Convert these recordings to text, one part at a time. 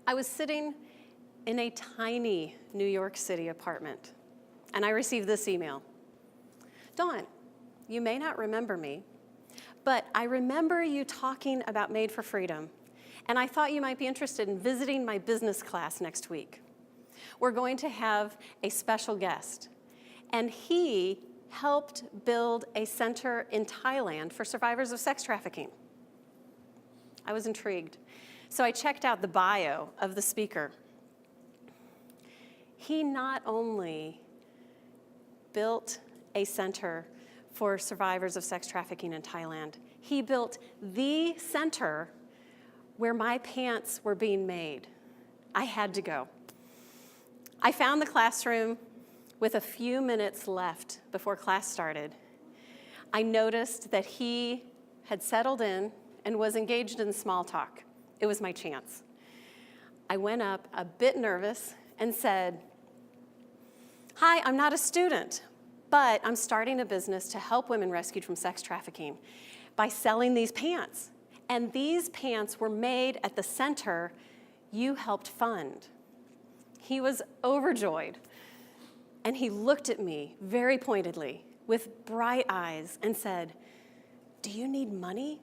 I was sitting in a tiny New York City apartment, and I received this email. Dawn, you may not remember me, but I remember you talking about Made for Freedom, and I thought you might be interested in visiting my business class next week. We're going to have a special guest, and he helped build a center in Thailand for survivors of sex trafficking. I was intrigued, so I checked out the bio of the speaker. He not only built a center for survivors of sex trafficking in Thailand, he built the center where my pants were being made. I had to go. I found the classroom with a few minutes left before class started. I noticed that he had settled in and was engaged in small talk. It was my chance. I went up a bit nervous and said, "Hi, I'm not a student, but I'm starting a business to help women rescued from sex trafficking by selling these pants. And these pants were made at the center you helped fund." He was overjoyed, and he looked at me very pointedly with bright eyes and said, "Do you need money?"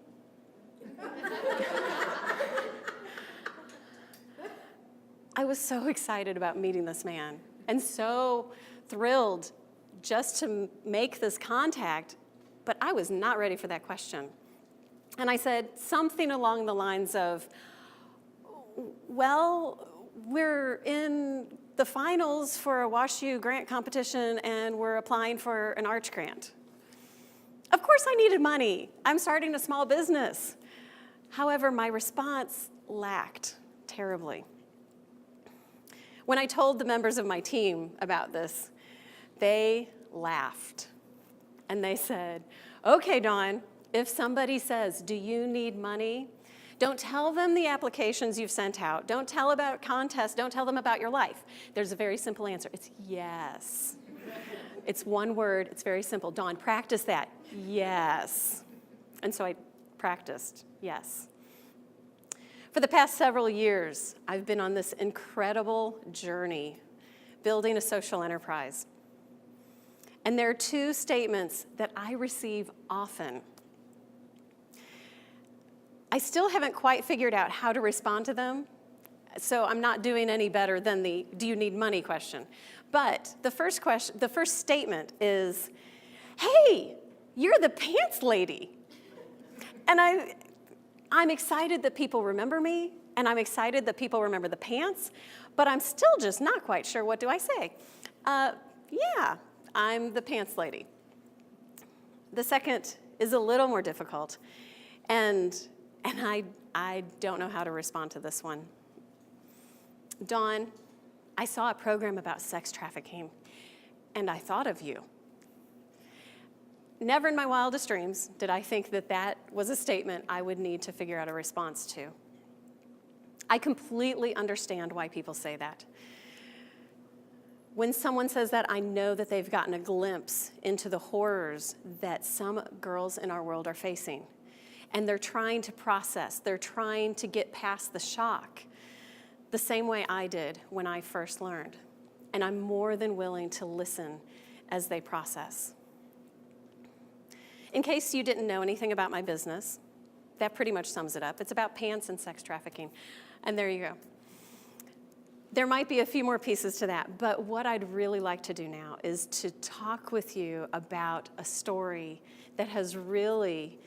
I was so excited about meeting this man and so thrilled just to make this contact, but I was not ready for that question. And I said something along the lines of, "Well, we're in the finals for a WashU grant competition and we're applying for an Arch grant." Of course I needed money. I'm starting a small business. However, my response lacked terribly. When I told the members of my team about this, they laughed. And they said, "Okay, Dawn, if somebody says, 'Do you need money?' don't tell them the applications you've sent out. Don't tell about contests. Don't tell them about your life. There's a very simple answer. It's yes." It's one word. It's very simple. Dawn, practice that. Yes. And so I practiced yes. For the past several years, I've been on this incredible journey building a social enterprise. And there are two statements that I receive often. I still haven't quite figured out how to respond to them, so I'm not doing any better than the "do you need money" question. But the first statement is, "Hey, you're the pants lady." And I'm excited that people remember me, and I'm excited that people remember the pants, but I'm still just not quite sure what do I say. Yeah, I'm the pants lady. The second is a little more difficult, and I don't know how to respond to this one. "Dawn, I saw a program about sex trafficking, and I thought of you." Never in my wildest dreams did I think that that was a statement I would need to figure out a response to. I completely understand why people say that. When someone says that, I know that they've gotten a glimpse into the horrors that some girls in our world are facing. And they're trying to process, they're trying to get past the shock, the same way I did when I first learned. And I'm more than willing to listen as they process. In case you didn't know anything about my business, that pretty much sums it up. It's about pants and sex trafficking. And there you go. There might be a few more pieces to that, but what I'd really like to do now is to talk with you about a story that has really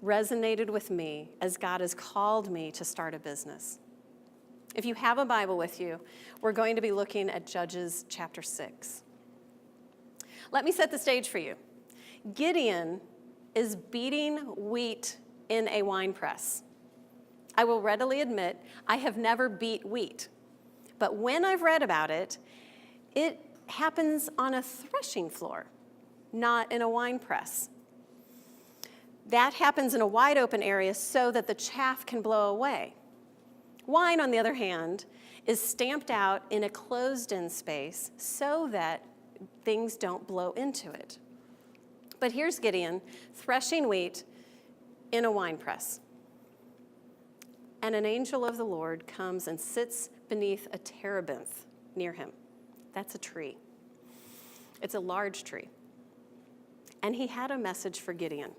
resonated with me as God has called me to start a business. If you have a Bible with you, we're going to be looking at Judges chapter 6. Let me set the stage for you. Gideon is beating wheat in a wine press. I will readily admit I have never beat wheat, but when I've read about it, it happens on a threshing floor, not in a wine press. That happens in a wide open area so that the chaff can blow away. Wine, on the other hand, is stamped out in a closed-in space so that things don't blow into it. But here's Gideon threshing wheat in a wine press. and an angel of the Lord comes and sits beneath a terebinth near him. That's a tree. It's a large tree. And he had a message for Gideon.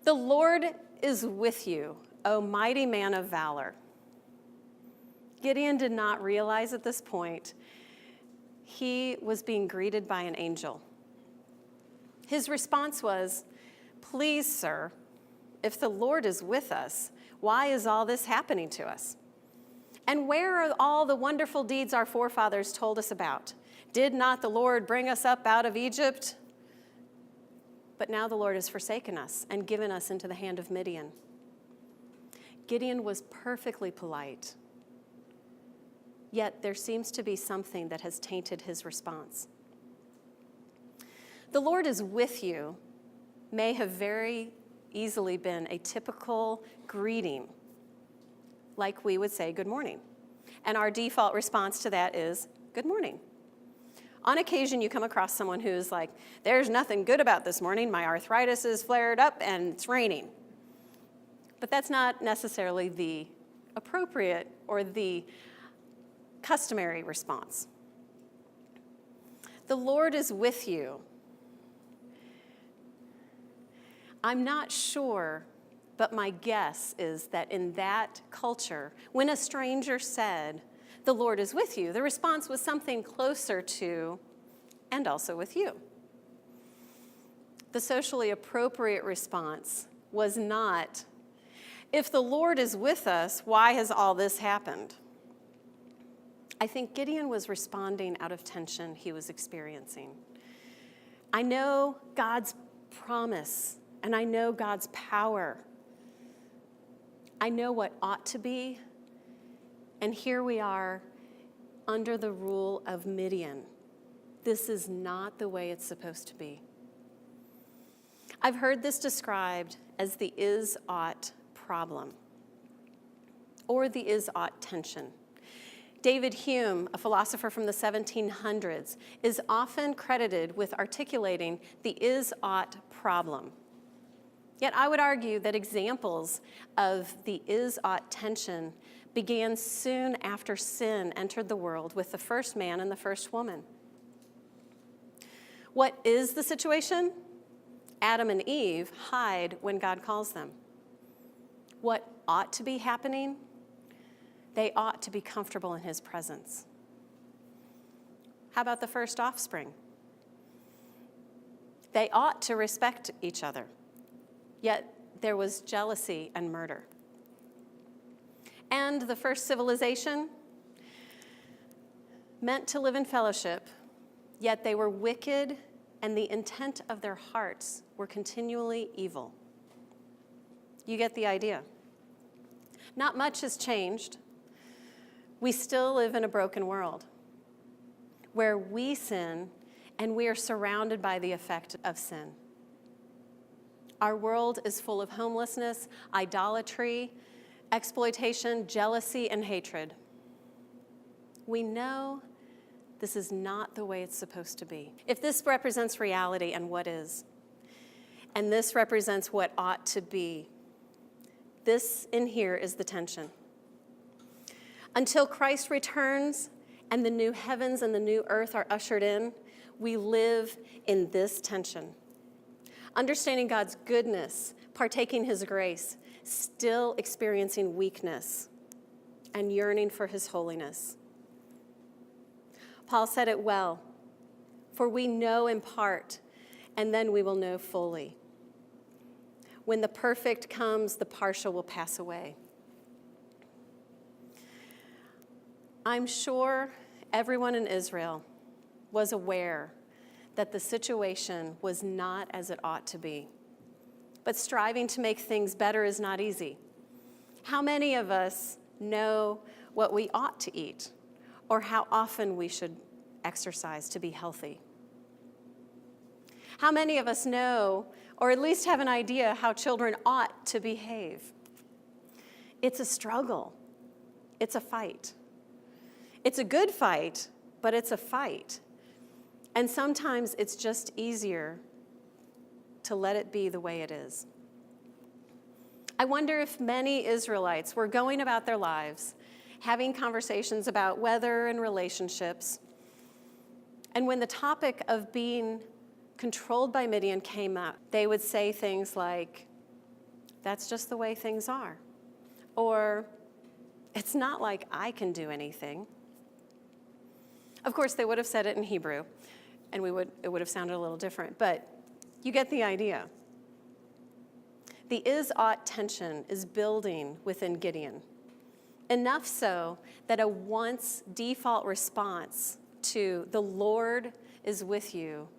The Lord is with you, O mighty man of valor. Gideon did not realize at this point he was being greeted by an angel. His response was, "Please, sir, if the Lord is with us, why is all this happening to us? And where are all the wonderful deeds our forefathers told us about? Did not the Lord bring us up out of Egypt? But now the Lord has forsaken us and given us into the hand of Midian." Gideon was perfectly polite, yet there seems to be something that has tainted his response. "The Lord is with you" may have very easily been a typical greeting, like we would say good morning. And our default response to that is good morning. On occasion, you come across someone who's like, "There's nothing good about this morning. My arthritis is flared up and it's raining." But that's not necessarily the appropriate or the customary response. "The Lord is with you." I'm not sure, but my guess is that in that culture, when a stranger said, "The Lord is with you," the response was something closer to, "and also with you." The socially appropriate response was not, "If the Lord is with us, why has all this happened?" I think Gideon was responding out of tension he was experiencing. I know God's promise, and I know God's power. I know what ought to be, and here we are under the rule of Midian. This is not the way it's supposed to be. I've heard this described as the is-ought problem, or the is-ought tension. David Hume, a philosopher from the 1700s, is often credited with articulating the is-ought problem. Yet I would argue that examples of the is-ought tension began soon after sin entered the world with the first man and the first woman. What is the situation? Adam and Eve hide when God calls them. What ought to be happening? They ought to be comfortable in his presence. How about the first offspring? They ought to respect each other. Yet there was jealousy and murder. And the first civilization meant to live in fellowship, yet they were wicked, and the intent of their hearts were continually evil. You get the idea. Not much has changed. We still live in a broken world where we sin and we are surrounded by the effect of sin. Our world is full of homelessness, idolatry, exploitation, jealousy, and hatred. We know this is not the way it's supposed to be. If this represents reality and what is, and this represents what ought to be, this in here is the tension. Until Christ returns and the new heavens and the new earth are ushered in, we live in this tension. Understanding God's goodness, partaking his grace, still experiencing weakness, and yearning for his holiness. Paul said it well, "For we know in part, and then we will know fully. When the perfect comes, the partial will pass away." I'm sure everyone in Israel was aware that the situation was not as it ought to be. But striving to make things better is not easy. How many of us know what we ought to eat, or how often we should exercise to be healthy? How many of us know, or at least have an idea, how children ought to behave? It's a struggle. It's a fight. It's a good fight, but it's a fight. And sometimes it's just easier to let it be the way it is. I wonder if many Israelites were going about their lives, having conversations about weather and relationships, and when the topic of being controlled by Midian came up, they would say things like, "That's just the way things are," or "It's not like I can do anything." Of course, they would have said it in Hebrew, and it would have sounded a little different, but you get the idea. The is-ought tension is building within Gideon, enough so that a once default response to "the Lord is with you"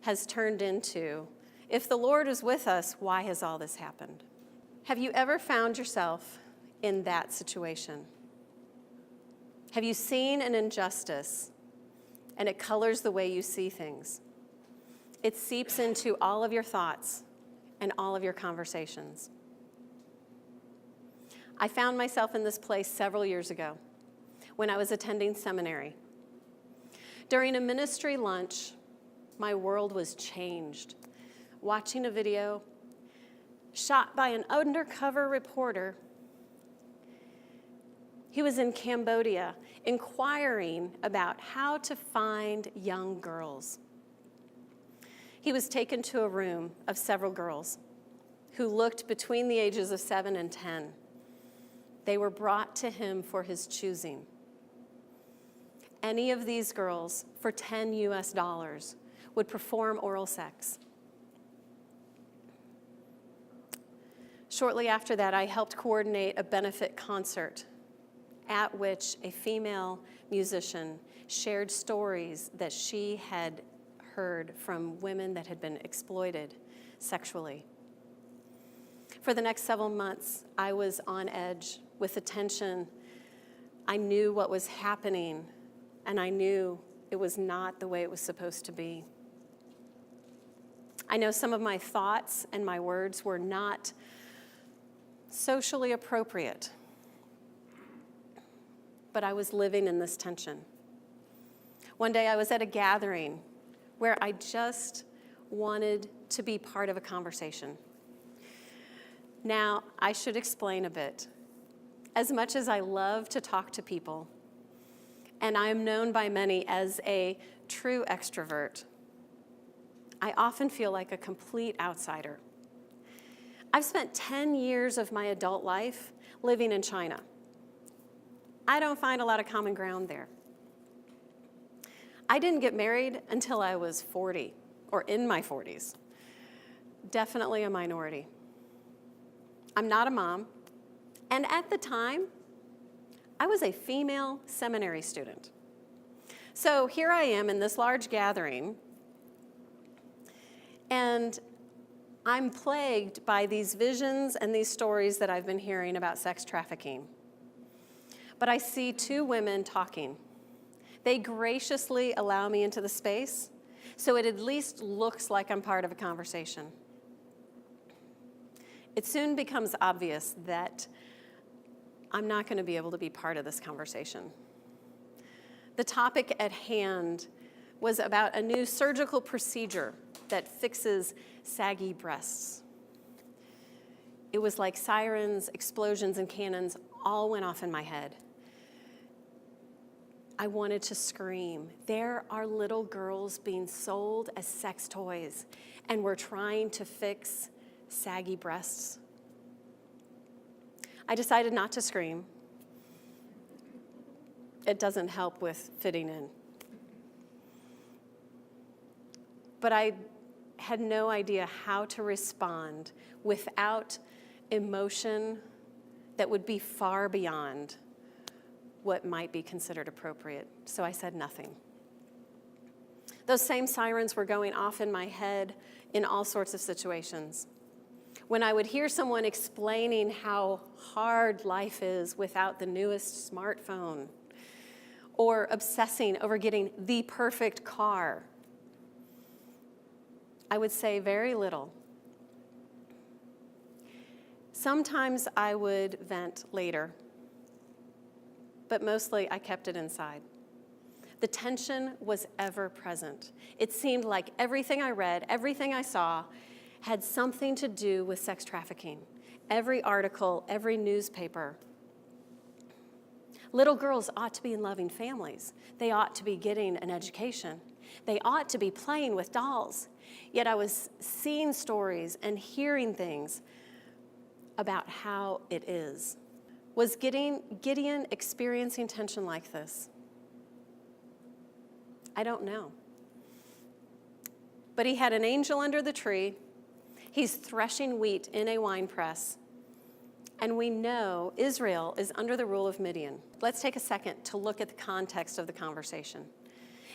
has turned into, "If the Lord is with us, why has all this happened?" Have you ever found yourself in that situation? Have you seen an injustice and it colors the way you see things? It seeps into all of your thoughts and all of your conversations. I found myself in this place several years ago when I was attending seminary. During a ministry lunch, my world was changed. Watching a video shot by an undercover reporter. He was in Cambodia inquiring about how to find young girls. He was taken to a room of several girls who looked between the ages of 7 and 10. They were brought to him for his choosing. Any of these girls, for $10 would perform oral sex. Shortly after that, I helped coordinate a benefit concert at which a female musician shared stories that she had heard from women that had been exploited sexually. For the next several months, I was on edge with the tension. I knew what was happening, and I knew it was not the way it was supposed to be. I know some of my thoughts and my words were not socially appropriate, but I was living in this tension. One day I was at a gathering where I just wanted to be part of a conversation. Now, I should explain a bit. As much as I love to talk to people, and I am known by many as a true extrovert, I often feel like a complete outsider. I've spent 10 years of my adult life living in China. I don't find a lot of common ground there. I didn't get married until I was 40, or in my 40s. Definitely a minority. I'm not a mom, and at the time, I was a female seminary student. So here I am in this large gathering, and I'm plagued by these visions and these stories that I've been hearing about sex trafficking. But I see two women talking. They graciously allow me into the space, so it at least looks like I'm part of a conversation. It soon becomes obvious that I'm not going to be able to be part of this conversation. The topic at hand was about a new surgical procedure that fixes saggy breasts. It was like sirens, explosions, and cannons all went off in my head. I wanted to scream. There are little girls being sold as sex toys, and we're trying to fix saggy breasts. I decided not to scream. It doesn't help with fitting in. But I had no idea how to respond without emotion that would be far beyond what might be considered appropriate. So I said nothing. Those same sirens were going off in my head in all sorts of situations. When I would hear someone explaining how hard life is without the newest smartphone, or obsessing over getting the perfect car, I would say very little. Sometimes I would vent later, but mostly I kept it inside. The tension was ever present. It seemed like everything I read, everything I saw, had something to do with sex trafficking. every article, every newspaper. Little girls ought to be in loving families. They ought to be getting an education. They ought to be playing with dolls. Yet I was seeing stories and hearing things about how it is. Was Gideon experiencing tension like this? I don't know. But he had an angel under the tree. He's threshing wheat in a wine press. And we know Israel is under the rule of Midian. Let's take a second to look at the context of the conversation.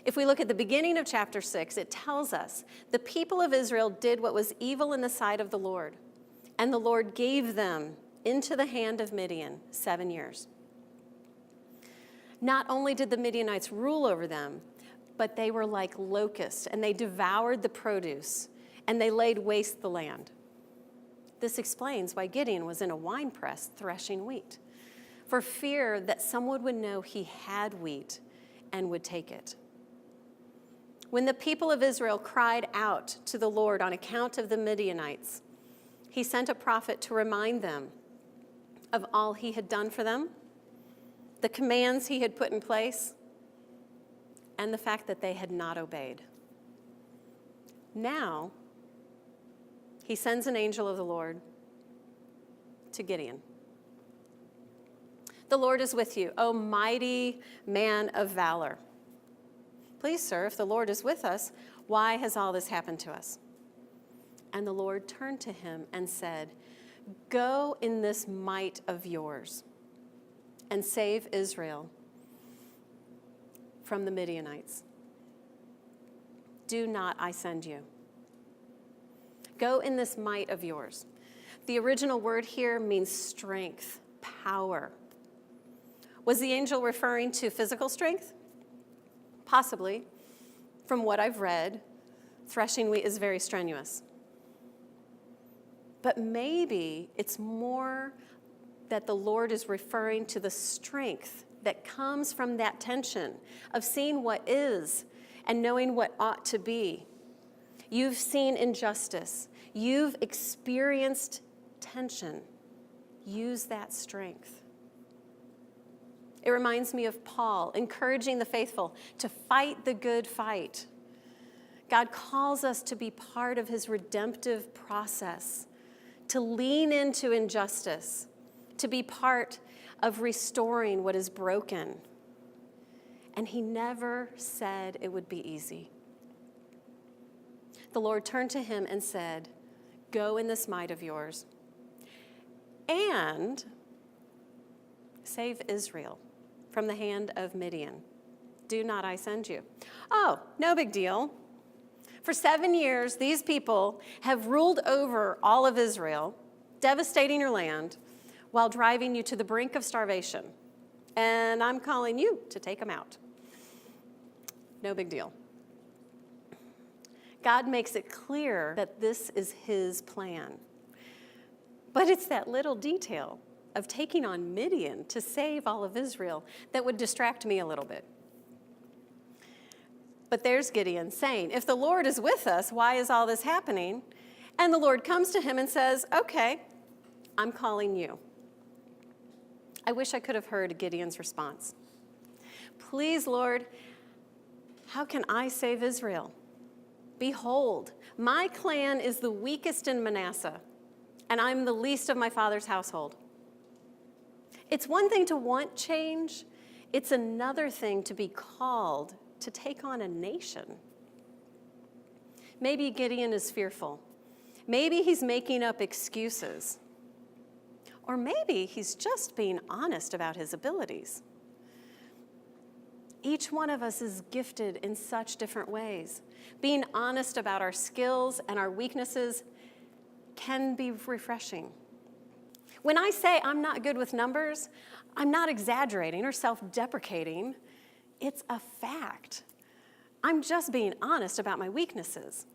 If we look at the beginning of chapter 6, it tells us the people of Israel did what was evil in the sight of the Lord, and the Lord gave them into the hand of Midian 7 years. Not only did the Midianites rule over them, but they were like locusts, and they devoured the produce, and they laid waste the land. This explains why Gideon was in a wine press threshing wheat, for fear that someone would know he had wheat and would take it. When the people of Israel cried out to the Lord on account of the Midianites, he sent a prophet to remind them of all he had done for them, the commands he had put in place, and the fact that they had not obeyed. Now, he sends an angel of the Lord to Gideon. The Lord is with you, O mighty man of valor. Please, sir, if the Lord is with us, why has all this happened to us? And the Lord turned to him and said, go in this might of yours and save Israel from the Midianites. Do not I send you? Go in this might of yours. The original word here means strength, power. Was the angel referring to physical strength? Possibly. From what I've read, threshing wheat is very strenuous. But maybe it's more that the Lord is referring to the strength that comes from that tension of seeing what is and knowing what ought to be. You've seen injustice. You've experienced tension. Use that strength. It reminds me of Paul encouraging the faithful to fight the good fight. God calls us to be part of his redemptive process, to lean into injustice, to be part of restoring what is broken. And he never said it would be easy. The Lord turned to him and said, go in this might of yours and save Israel from the hand of Midian. Do not I send you? Oh, no big deal. For 7 years, these people have ruled over all of Israel, devastating your land, while driving you to the brink of starvation. And I'm calling you to take them out. No big deal. God makes it clear that this is his plan. But it's that little detail of taking on Midian to save all of Israel that would distract me a little bit. But there's Gideon saying, if the Lord is with us, why is all this happening? And the Lord comes to him and says, okay, I'm calling you. I wish I could have heard Gideon's response. Please, Lord, how can I save Israel? Behold, my clan is the weakest in Manasseh, and I'm the least of my father's household. It's one thing to want change. It's another thing to be called to take on a nation. Maybe Gideon is fearful. Maybe he's making up excuses. Or maybe he's just being honest about his abilities. Each one of us is gifted in such different ways. Being honest about our skills and our weaknesses can be refreshing. When I say I'm not good with numbers, I'm not exaggerating or self-deprecating. It's a fact. I'm just being honest about my weaknesses.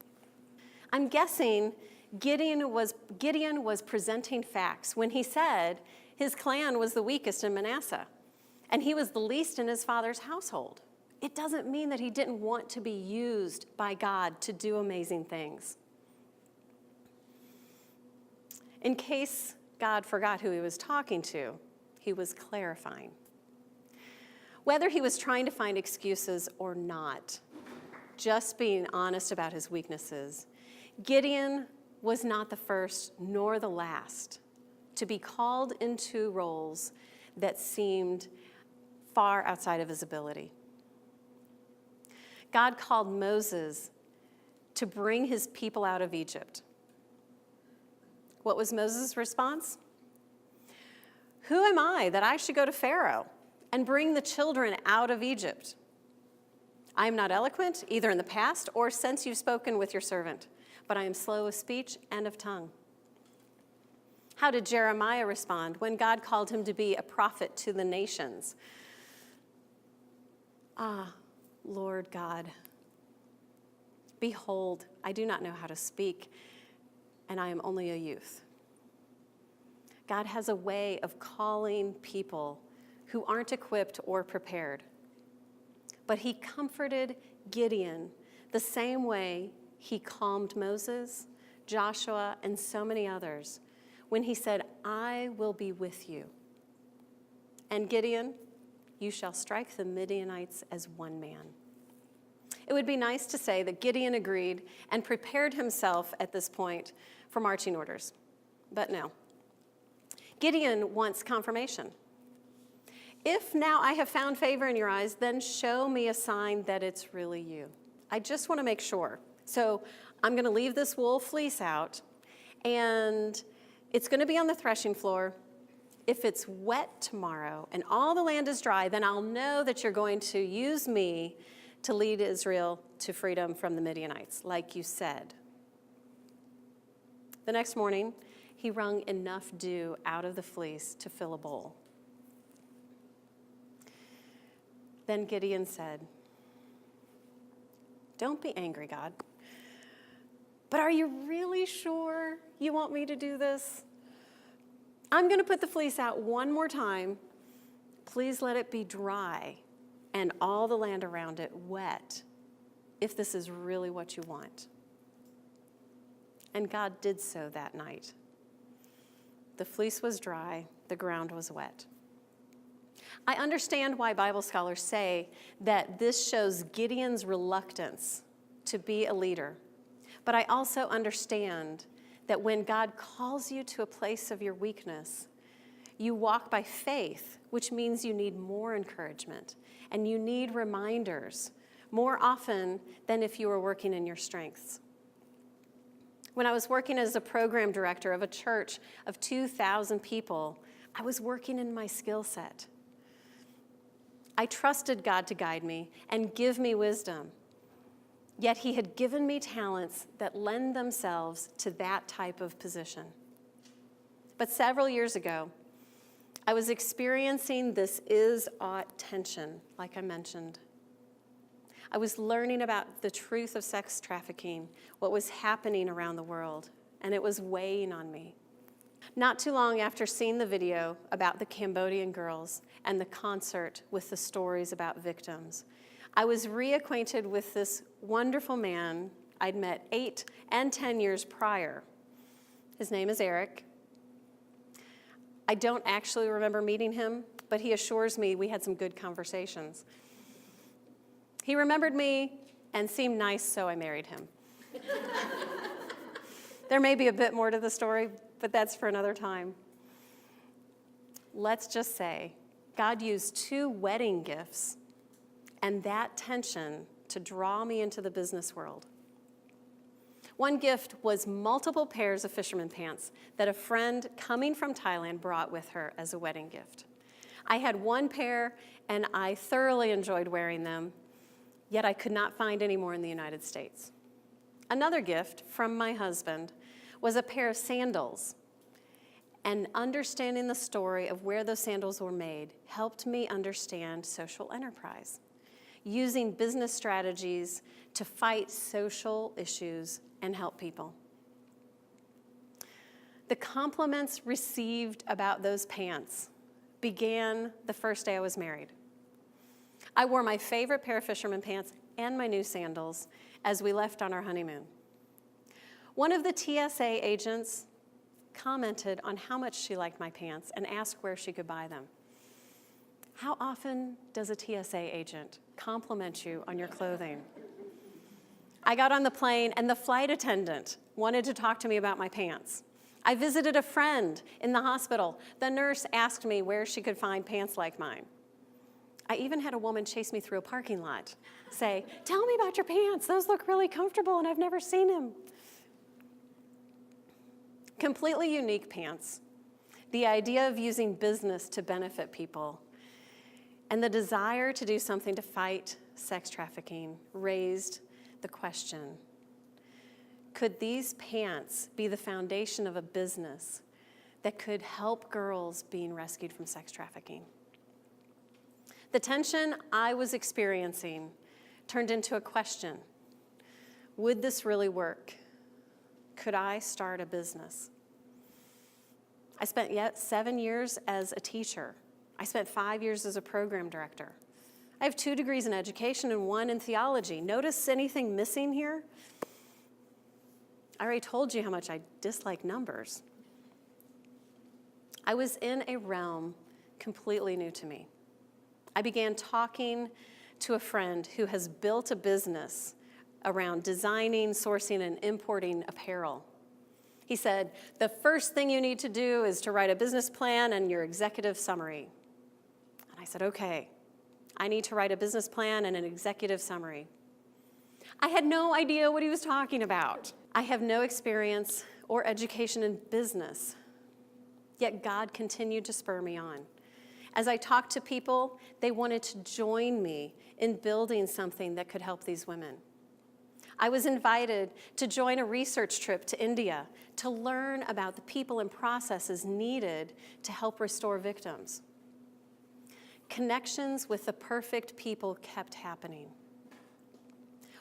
I'm guessing Gideon was presenting facts when he said his clan was the weakest in Manasseh and he was the least in his father's household. It doesn't mean that he didn't want to be used by God to do amazing things. In case God forgot who he was talking to. He was clarifying. Whether he was trying to find excuses or not, just being honest about his weaknesses, Gideon was not the first nor the last to be called into roles that seemed far outside of his ability. God called Moses to bring his people out of Egypt. What was Moses' response? Who am I that I should go to Pharaoh and bring the children out of Egypt? I am not eloquent, either in the past or since you've spoken with your servant, but I am slow of speech and of tongue. How did Jeremiah respond when God called him to be a prophet to the nations? Ah, Lord God, behold, I do not know how to speak, and I am only a youth. God has a way of calling people who aren't equipped or prepared. But he comforted Gideon the same way he calmed Moses, Joshua, and so many others when he said, I will be with you. And Gideon, you shall strike the Midianites as one man. It would be nice to say that Gideon agreed and prepared himself at this point for marching orders, but no. Gideon wants confirmation. If now I have found favor in your eyes, then show me a sign that it's really you. I just want to make sure. So I'm going to leave this wool fleece out, and it's going to be on the threshing floor. If it's wet tomorrow and all the land is dry, then I'll know that you're going to use me to lead Israel to freedom from the Midianites, like you said. The next morning, he wrung enough dew out of the fleece to fill a bowl. Then Gideon said, don't be angry, God. But are you really sure you want me to do this? I'm going to put the fleece out one more time. Please let it be dry and all the land around it wet, if this is really what you want. And God did so that night. The fleece was dry, the ground was wet. I understand why Bible scholars say that this shows Gideon's reluctance to be a leader. But I also understand that when God calls you to a place of your weakness, you walk by faith, which means you need more encouragement and you need reminders more often than if you were working in your strengths. When I was working as a program director of a church of 2,000 people, I was working in my skill set. I trusted God to guide me and give me wisdom. Yet he had given me talents that lend themselves to that type of position. But several years ago, I was experiencing this is-ought tension, like I mentioned. I was learning about the truth of sex trafficking, what was happening around the world, and it was weighing on me. Not too long after seeing the video about the Cambodian girls and the concert with the stories about victims, I was reacquainted with this wonderful man I'd met 8 and 10 years prior. His name is Eric. I don't actually remember meeting him, but he assures me we had some good conversations. He remembered me and seemed nice, so I married him. There may be a bit more to the story, but that's for another time. Let's just say God used 2 wedding gifts and that tension to draw me into the business world. One gift was multiple pairs of fisherman pants that a friend coming from Thailand brought with her as a wedding gift. I had one pair and I thoroughly enjoyed wearing them, yet I could not find any more in the United States. Another gift from my husband was a pair of sandals, and understanding the story of where those sandals were made helped me understand social enterprise, using business strategies to fight social issues and help people. The compliments received about those pants began the first day I was married. I wore my favorite pair of fisherman pants and my new sandals as we left on our honeymoon. One of the TSA agents commented on how much she liked my pants and asked where she could buy them. How often does a TSA agent compliment you on your clothing? I got on the plane and the flight attendant wanted to talk to me about my pants. I visited a friend in the hospital. The nurse asked me where she could find pants like mine. I even had a woman chase me through a parking lot, say, "Tell me about your pants. Those look really comfortable and I've never seen them." Completely unique pants. The idea of using business to benefit people and the desire to do something to fight sex trafficking raised the question, could these pants be the foundation of a business that could help girls being rescued from sex trafficking? The tension I was experiencing turned into a question. Would this really work? Could I start a business? I spent yet 7 years as a teacher. I spent 5 years as a program director. I have 2 degrees in education and 1 in theology. Notice anything missing here? I already told you how much I dislike numbers. I was in a realm completely new to me. I began talking to a friend who has built a business around designing, sourcing, and importing apparel. He said, the first thing you need to do is to write a business plan and your executive summary. And I said, okay, I need to write a business plan and an executive summary. I had no idea what he was talking about. I have no experience or education in business, yet God continued to spur me on. As I talked to people, they wanted to join me in building something that could help these women. I was invited to join a research trip to India to learn about the people and processes needed to help restore victims. Connections with the perfect people kept happening.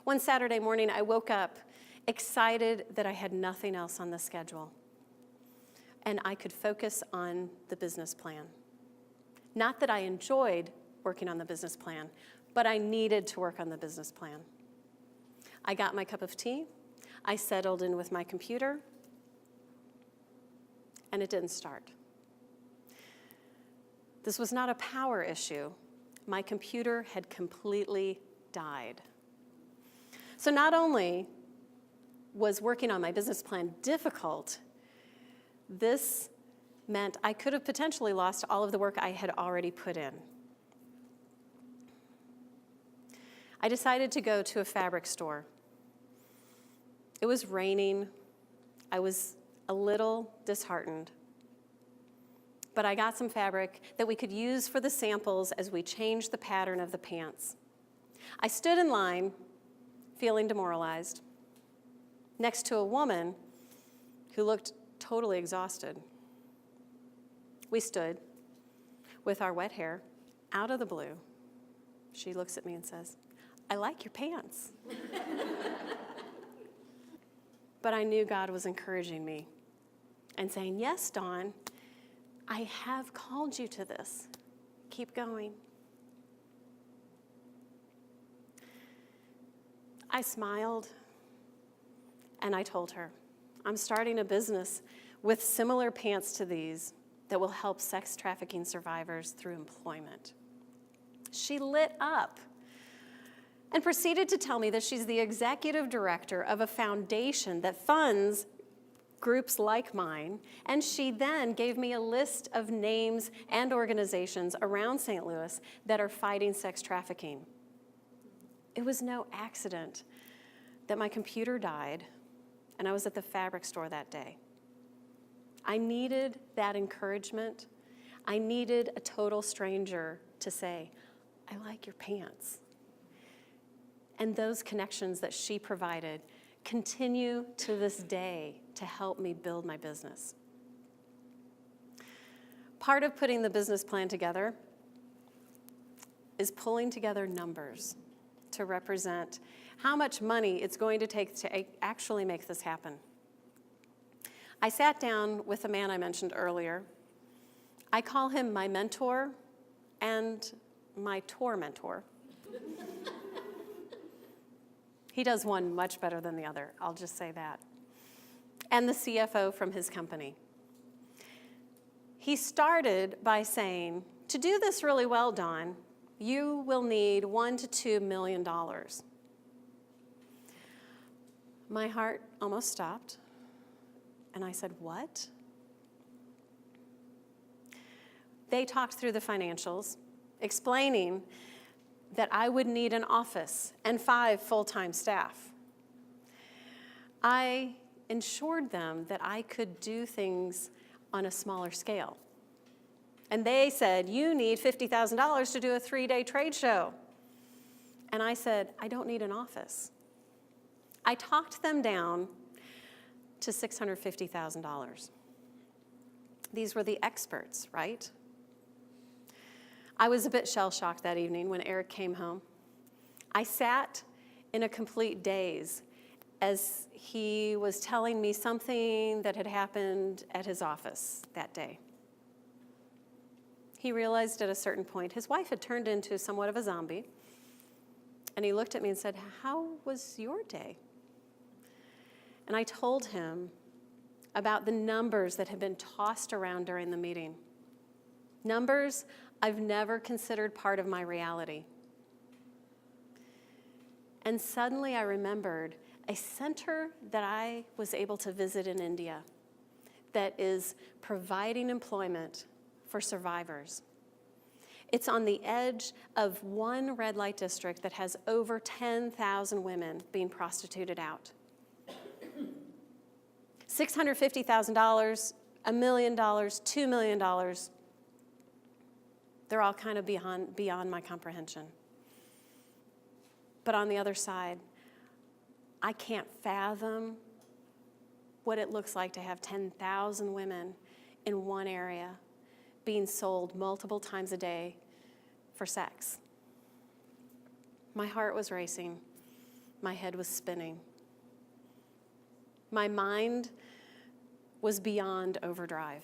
One Saturday morning, I woke up excited that I had nothing else on the schedule, and I could focus on the business plan. Not that I enjoyed working on the business plan, but I needed to work on the business plan. I got my cup of tea, I settled in with my computer, and it didn't start. This was not a power issue. My computer had completely died. So not only was working on my business plan difficult, this meant I could have potentially lost all of the work I had already put in. I decided to go to a fabric store. It was raining. I was a little disheartened. But I got some fabric that we could use for the samples as we changed the pattern of the pants. I stood in line, feeling demoralized, next to a woman who looked totally exhausted. We stood with our wet hair out of the blue. She looks at me and says, "I like your pants." But I knew God was encouraging me and saying, "Yes, Dawn, I have called you to this. Keep going." I smiled and I told her, "I'm starting a business with similar pants to these that will help sex trafficking survivors through employment." She lit up and proceeded to tell me that she's the executive director of a foundation that funds groups like mine, and she then gave me a list of names and organizations around St. Louis that are fighting sex trafficking. It was no accident that my computer died and I was at the fabric store that day. I needed that encouragement. I needed a total stranger to say, "I like your pants." And those connections that she provided continue to this day to help me build my business. Part of putting the business plan together is pulling together numbers to represent how much money it's going to take to actually make this happen. I sat down with a man I mentioned earlier. I call him my mentor and my tormentor. He does one much better than the other, I'll just say that. And the CFO from his company. he started by saying, to do this really well, Dawn, you will need $1 to $2 million. My heart almost stopped, and I said, what? They talked through the financials, explaining that I would need an office and 5 full-time staff. I assured them that I could do things on a smaller scale. And they said, you need $50,000 to do a 3-day trade show. And I said, I don't need an office. I talked them down to $650,000. These were the experts, right? I was a bit shell-shocked that evening when Eric came home. I sat in a complete daze as he was telling me something that had happened at his office that day. He realized at a certain point his wife had turned into somewhat of a zombie, and he looked at me and said, how was your day? And I told him about the numbers that had been tossed around during the meeting. Numbers I've never considered part of my reality. And suddenly I remembered a center that I was able to visit in India that is providing employment for survivors. It's on the edge of one red light district that has over 10,000 women being prostituted out. $650,000, $1 million, $2 million, they're all kind of beyond my comprehension. But on the other side, I can't fathom what it looks like to have 10,000 women in one area being sold multiple times a day for sex. My heart was racing. My head was spinning. My mind was beyond overdrive.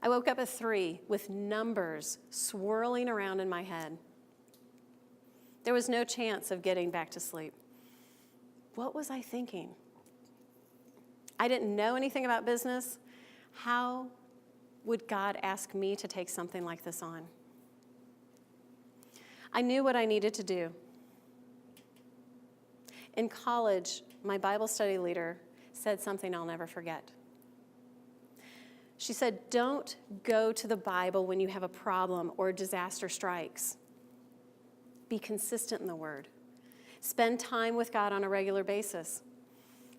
I woke up at 3 with numbers swirling around in my head. There was no chance of getting back to sleep. What was I thinking? I didn't know anything about business. How would God ask me to take something like this on? I knew what I needed to do. In college, my Bible study leader said something I'll never forget. She said, don't go to the Bible when you have a problem or disaster strikes. Be consistent in the Word. Spend time with God on a regular basis.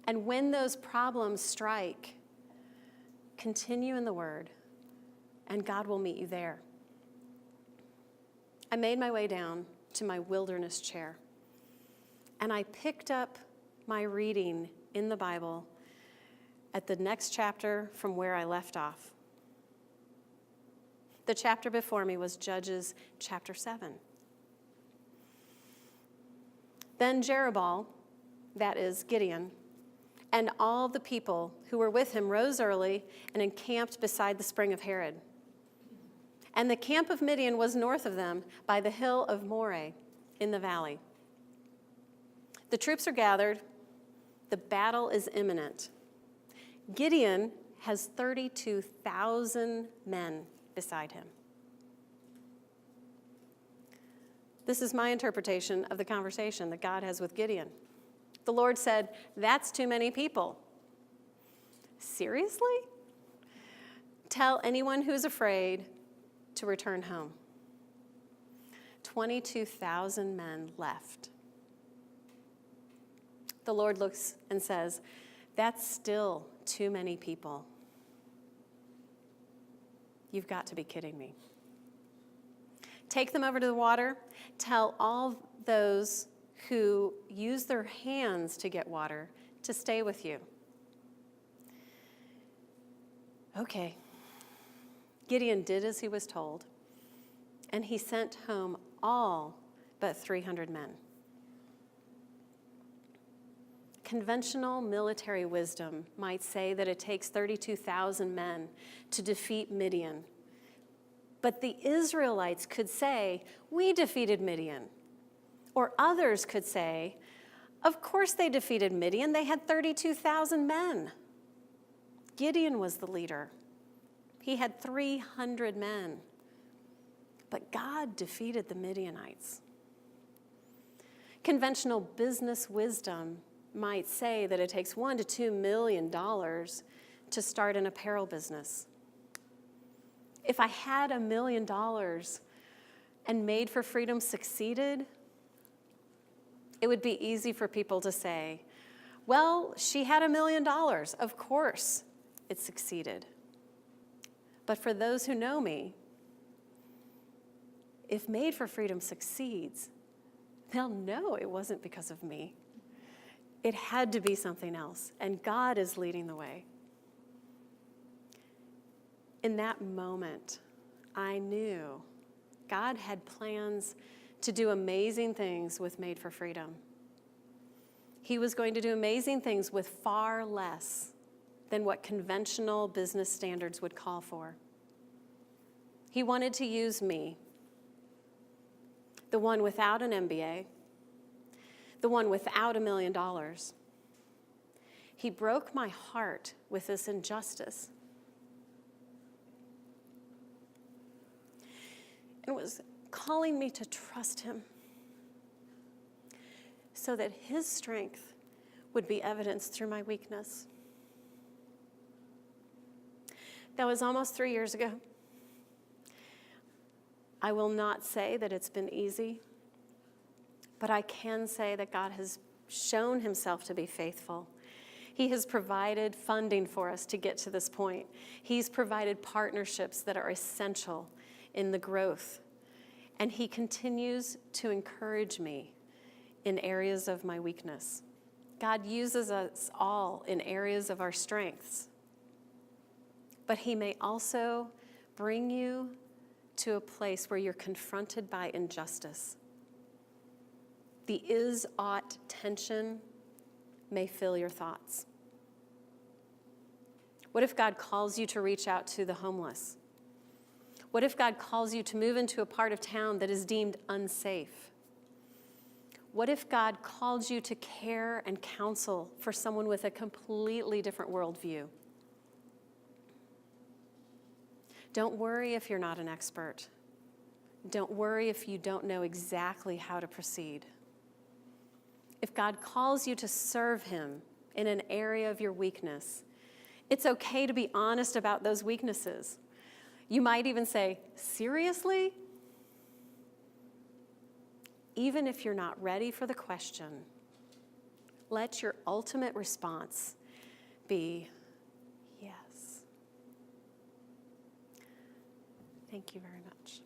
And when those problems strike, continue in the Word, and God will meet you there. I made my way down to my wilderness chair, and I picked up my reading in the Bible at the next chapter from where I left off. The chapter before me was Judges chapter 7. Then Jerubbaal, that is Gideon, and all the people who were with him rose early and encamped beside the spring of Harod. And the camp of Midian was north of them by the hill of Moreh in the valley. The troops are gathered. The battle is imminent. Gideon has 32,000 men beside him. This is my interpretation of the conversation that God has with Gideon. The Lord said, that's too many people. Seriously? Tell anyone who's afraid to return home. 22,000 men left. The Lord looks and says, that's still too many people. You've got to be kidding me. Take them over to the water. Tell all those who use their hands to get water to stay with you. Okay. Gideon did as he was told, and he sent home all but 300 men. Conventional military wisdom might say that it takes 32,000 men to defeat Midian. But the Israelites could say, we defeated Midian. Or others could say, of course they defeated Midian. They had 32,000 men. Gideon was the leader. He had 300 men. But God defeated the Midianites. Conventional business wisdom might say that it takes $1 to $2 million to start an apparel business. If I had $1 million and Made for Freedom succeeded, it would be easy for people to say, well, she had $1 million. Of course it succeeded. But for those who know me, if Made for Freedom succeeds, they'll know it wasn't because of me. It had to be something else, and God is leading the way. In that moment, I knew God had plans to do amazing things with Made for Freedom. He was going to do amazing things with far less than what conventional business standards would call for. He wanted to use me, the one without an MBA, the one without $1 million. He broke my heart with this injustice and was calling me to trust him so that his strength would be evidenced through my weakness. That was almost 3 years ago. I will not say that it's been easy, but I can say that God has shown himself to be faithful. He has provided funding for us to get to this point. He's provided partnerships that are essential in the growth. And he continues to encourage me in areas of my weakness. God uses us all in areas of our strengths. But he may also bring you to a place where you're confronted by injustice. The is-ought tension may fill your thoughts. What if God calls you to reach out to the homeless? What if God calls you to move into a part of town that is deemed unsafe? What if God called you to care and counsel for someone with a completely different worldview? Don't worry if you're not an expert. Don't worry if you don't know exactly how to proceed. If God calls you to serve him in an area of your weakness, it's okay to be honest about those weaknesses. You might even say, seriously? Even if you're not ready for the question, let your ultimate response be yes. Thank you very much.